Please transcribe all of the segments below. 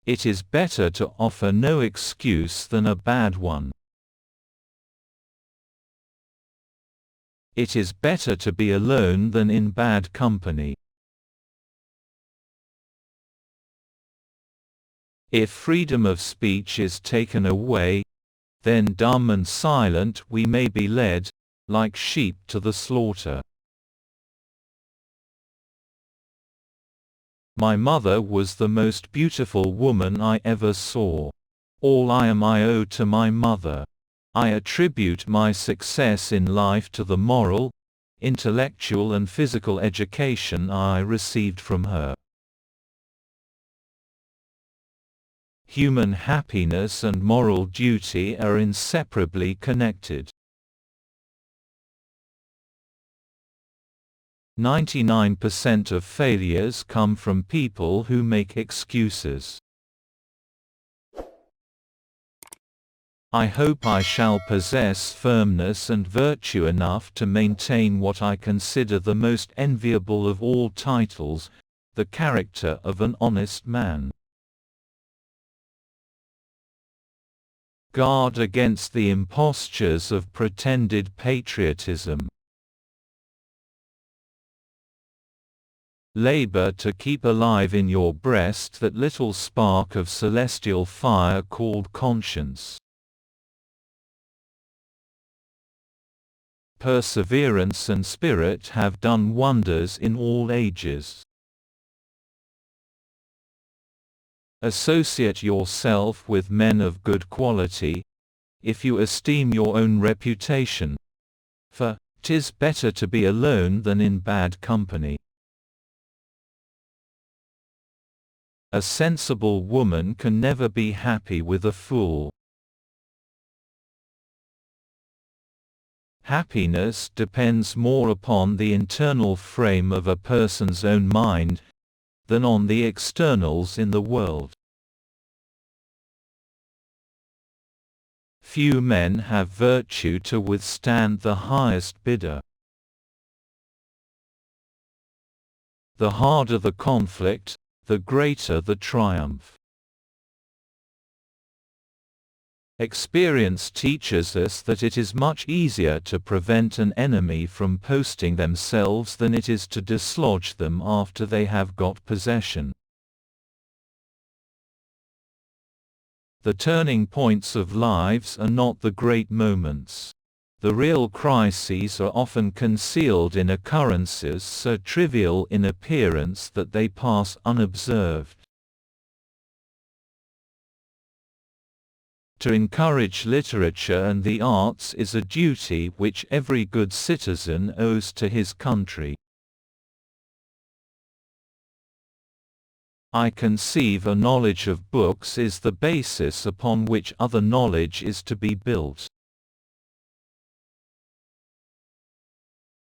It is better to offer no excuse than a bad one. It is better to be alone than in bad company. If freedom of speech is taken away, then dumb and silent we may be led, like sheep to the slaughter. My mother was the most beautiful woman I ever saw. All I am I owe to my mother. I attribute my success in life to the moral, intellectual and physical education I received from her. Human happiness and moral duty are inseparably connected. 99% of failures come from people who make excuses. I hope I shall possess firmness and virtue enough to maintain what I consider the most enviable of all titles, the character of an honest man. Guard against the impostures of pretended patriotism. Labor to keep alive in your breast that little spark of celestial fire called conscience. Perseverance and spirit have done wonders in all ages. Associate yourself with men of good quality, if you esteem your own reputation, for 'tis better to be alone than in bad company. A sensible woman can never be happy with a fool. Happiness depends more upon the internal frame of a person's own mind than on the externals in the world. Few men have virtue to withstand the highest bidder. The harder the conflict, the greater the triumph. Experience teaches us that it is much easier to prevent an enemy from posting themselves than it is to dislodge them after they have got possession. The turning points of lives are not the great moments. The real crises are often concealed in occurrences so trivial in appearance that they pass unobserved. To encourage literature and the arts is a duty which every good citizen owes to his country. I conceive a knowledge of books is the basis upon which other knowledge is to be built.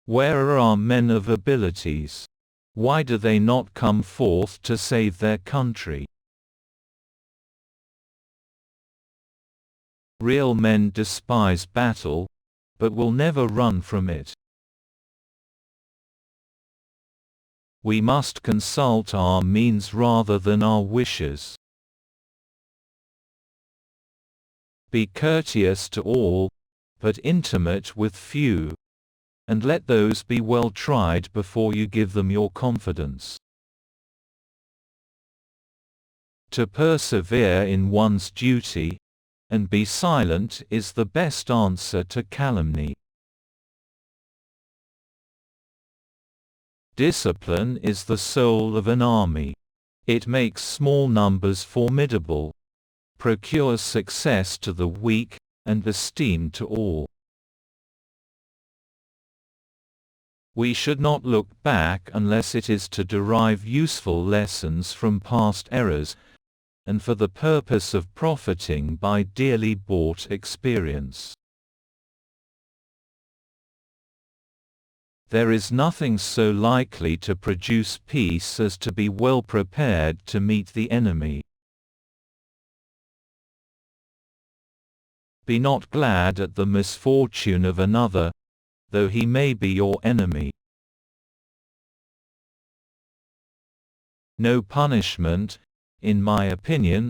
Where are men of abilities? Why do they not come forth to save their country? Real men despise battle, but will never run from it. We must consult our means rather than our wishes. Be courteous to all, but intimate with few, and let those be well tried before you give them your confidence. To persevere in one's duty, and be silent is the best answer to calumny. Discipline is the soul of an army. It makes small numbers formidable, procures success to the weak, and esteem to all. We should not look back unless it is to derive useful lessons from past errors, and for the purpose of profiting by dearly bought experience. There is nothing so likely to produce peace as to be well prepared to meet the enemy. Be not glad at the misfortune of another, though he may be your enemy. No punishment, in my opinion,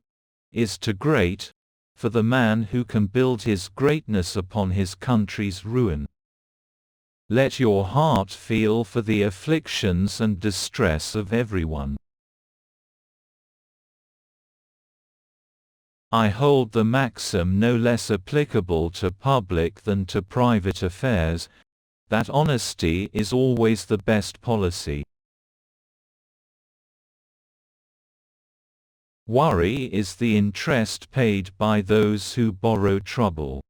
is too great for the man who can build his greatness upon his country's ruin. Let your heart feel for the afflictions and distress of everyone. I hold the maxim no less applicable to public than to private affairs, that honesty is always the best policy. Worry is the interest paid by those who borrow trouble.